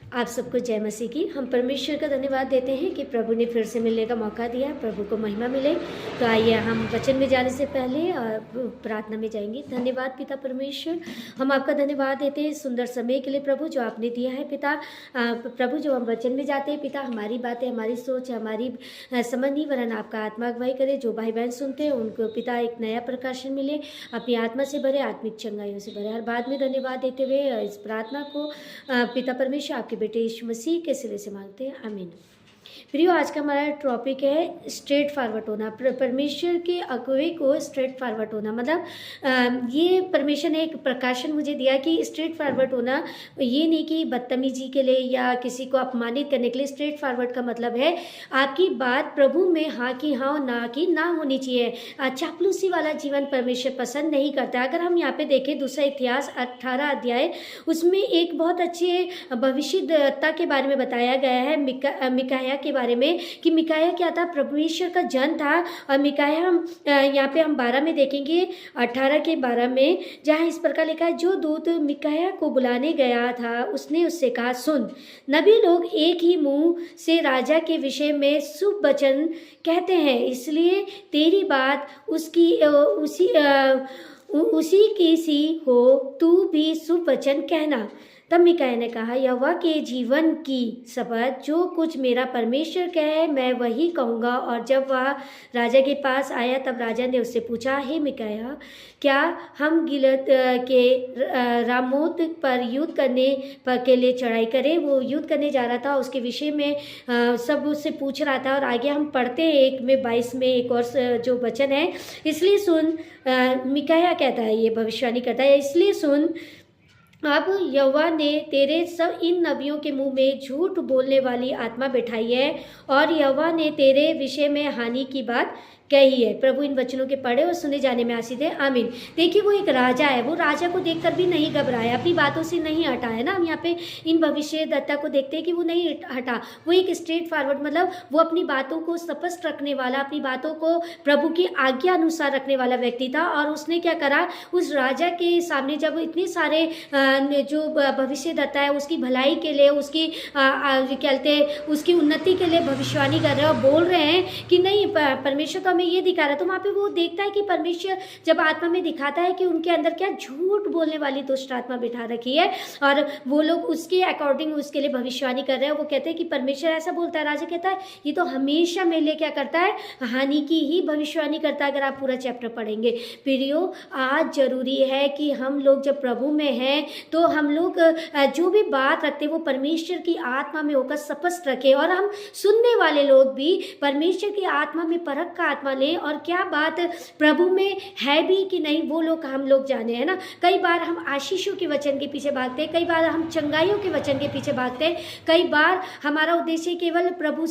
आप सबको जय मसीह की। हम परमेश्वर का धन्यवाद देते हैं कि प्रभु ने फिर से मिलने का मौका दिया। प्रभु को महिमा मिले। तो आइए हम वचन में जाने से पहले प्रार्थना में जाएंगे। धन्यवाद पिता परमेश्वर, हम आपका धन्यवाद देते हैं सुंदर समय के लिए प्रभु जो आपने दिया है पिता। प्रभु जो हम वचन में जाते हैं पिता, हमारी बातें, हमारी सोच, हमारी समझ नहीं वरन आपका आत्मा अगुवाई करे। जो भाई बहन सुनते हैं उनको पिता एक नया प्रकाशन मिले, अपनी आत्मा से भरे, आत्मिक चंगाइयों से भरे। हर बाद में धन्यवाद देते हुए इस प्रार्थना को पिता परमेश्वर आपके बेटे यीशु मसीह के सिले से मांगते हैं, आमीन। प्रियो, आज का हमारा टॉपिक है स्ट्रेट फॉरवर्ड होना। परमेश्वर के अगुवे को स्ट्रेट फॉरवर्ड होना मतलब ये परमेश्वर ने एक प्रकाशन मुझे दिया कि स्ट्रेट फॉरवर्ड होना ये नहीं कि बदतमीजी के लिए या किसी को अपमानित करने के लिए। स्ट्रेट फॉरवर्ड का मतलब है आपकी बात प्रभु में हाँ की हाँ और ना की ना होनी चाहिए। चापलूसी वाला जीवन परमेश्वर पसंद नहीं करता। अगर हम यहाँ पे देखें दूसरा इतिहास 18 अध्याय, उसमें एक बहुत अच्छे भविष्यद्वक्ता के बारे में बताया गया है, मिकाया के बारे में, कि मिकाया क्या था, परमेश्वर का जन था। और मिकाया हम यहाँ पे हम 12 में देखेंगे, 18 के 12 में, जहाँ इस प्रकार लिखा है, जो दूत मिकाया को बुलाने गया था उसने उससे कहा, सुन, नबी लोग एक ही मुंह से राजा के विषय में शुभ वचन कहते हैं, इसलिए तेरी बात उसी की सी हो, तू भी शुभ वचन कहना। तब मिकाया ने कहा, यहोवा के जीवन की शपथ, जो कुछ मेरा परमेश्वर कहे मैं वही कहूँगा। और जब वह राजा के पास आया तब राजा ने उससे पूछा, हे मिकाया, क्या हम गिलद के रामोत पर युद्ध करने के लिए चढ़ाई करें? वो युद्ध करने जा रहा था, उसके विषय में सब उससे पूछ रहा था। और आगे हम पढ़ते हैं 1 में 22 में एक और जो वचन है, इसलिए सुन, मिकाया कहता है, ये भविष्यवाणी करता है, इसलिए सुन, अब यहोवा ने तेरे सब इन नबियों के मुंह में झूठ बोलने वाली आत्मा बैठाई है और यहोवा ने तेरे विषय में हानि की बात कही है। प्रभु इन वचनों के पढ़े और सुने जाने में आसीद है, आमीन। देखिए, वो एक राजा है, वो राजा को देखकर भी नहीं घबराया, अपनी बातों से नहीं हटा, है ना। हम यहाँ पे इन भविष्यद्वक्ता को देखते हैं कि वो नहीं हटा, वो एक स्ट्रेट फॉरवर्ड मतलब वो अपनी बातों को स्पष्ट रखने वाला, अपनी बातों को प्रभु की आज्ञा अनुसार रखने वाला व्यक्ति था। और उसने क्या करा, उस राजा के सामने जब इतने सारे जो भविष्यद्वक्ता है उसकी भलाई के लिए, उसकी क्या कहते हैं, उसकी उन्नति के लिए भविष्यवाणी कर रहे हैं और बोल रहे हैं कि नहीं, परमेश्वर तो हमें ये दिखा रहा है। तो वहाँ पे वो देखता है कि परमेश्वर जब आत्मा में दिखाता है कि उनके अंदर क्या झूठ बोलने वाली दुष्ट आत्मा बिठा रखी है और वो लोग उसके अकॉर्डिंग उसके लिए भविष्यवाणी कर रहे हैं। वो कहते हैं कि परमेश्वर ऐसा बोलता है। राजा कहता है, ये तो हमेशा मेरे लिए क्या करता है, हानि की ही भविष्यवाणी करता है। अगर आप पूरा चैप्टर पढ़ेंगे प्रियो, आज जरूरी है कि हम लोग जब प्रभु में हैं तो हम लोग जो भी बात रखते हैं वो परमेश्वर की आत्मा में होकर स्पष्ट रखें, और हम सुनने वाले लोग भी परमेश्वर की आत्मा में परख का आत्मा लें और क्या बात प्रभु में है भी कि नहीं वो लोग हम लोग जाने, है ना। कई बार हम आशीषों के वचन के पीछे भागते हैं, कई बार हम चंगाइयों के वचन के पीछे भागते हैं, कई बार हमारा उद्देश्य केवल प्रभु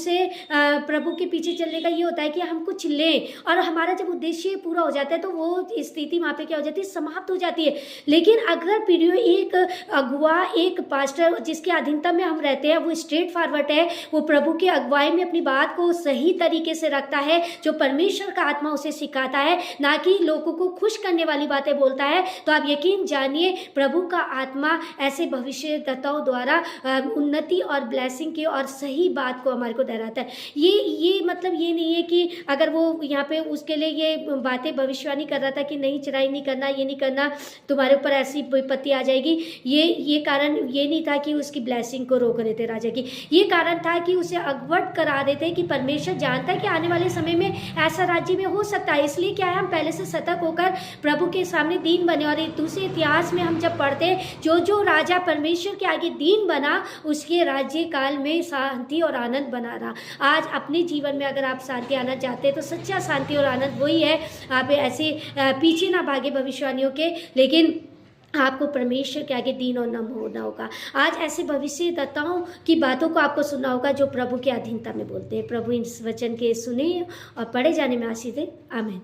के पीछे चलने का ये होता है कि हम कुछ लें, और हमारा जब उद्देश्य पूरा हो जाता है तो वो स्थिति वहाँ पे क्या हो जाती है, समाप्त हो जाती है। लेकिन अगर प्रियो एक अगुआ, एक पास्टर जिसके अधीनता में हम रहते हैं, वो स्ट्रेट फॉरवर्ड है, वो प्रभु की अगुवाई में अपनी बात को सही तरीके से रखता है, जो परमेश्वर का आत्मा उसे सिखाता है, ना कि लोगों को खुश करने वाली बातें बोलता है, तो आप यकीन जानिए प्रभु का आत्मा ऐसे भविष्यद्वक्ताओं द्वारा उन्नति और ब्लेसिंग की और सही बात को हमारे को दोहराता है। ये मतलब ये नहीं है कि अगर वो यहाँ पे उसके लिए ये बातें भविष्यवाणी कर रहा था कि नहीं, चढ़ाई नहीं करना, ये नहीं करना, तुम्हारे ऊपर ऐसी विपत्ति आ जाएगी, ये कारण ये नहीं था कि उसकी ब्लेसिंग को रोक रहे थे राजा की। ये कारण था कि उसे अगवट करा देते कि परमेश्वर जानता है कि आने वाले समय में ऐसा राज्य में हो सकता है। इसलिए क्या है, हम पहले से सतर्क होकर प्रभु के सामने दीन बने। और दूसरे इतिहास में हम जब पढ़ते हैं, जो राजा परमेश्वर के आगे दीन बना उसके राज्य काल में शांति और आनंद बना रहा। आज अपने जीवन में अगर आप शांति आनंद चाहते हैं तो सच्चा शांति और आनंद वही है, आप ऐसे पीछे ना भागे भविष्यवाणियों के, लेकिन आपको परमेश्वर के आगे दीन और नम्र होना होगा। आज ऐसे भविष्यद्वक्ताओं की बातों को आपको सुनना होगा जो प्रभु की अधीनता में बोलते हैं। प्रभु इस वचन के सुने और पढ़े जाने में आशीष दे, आमीन।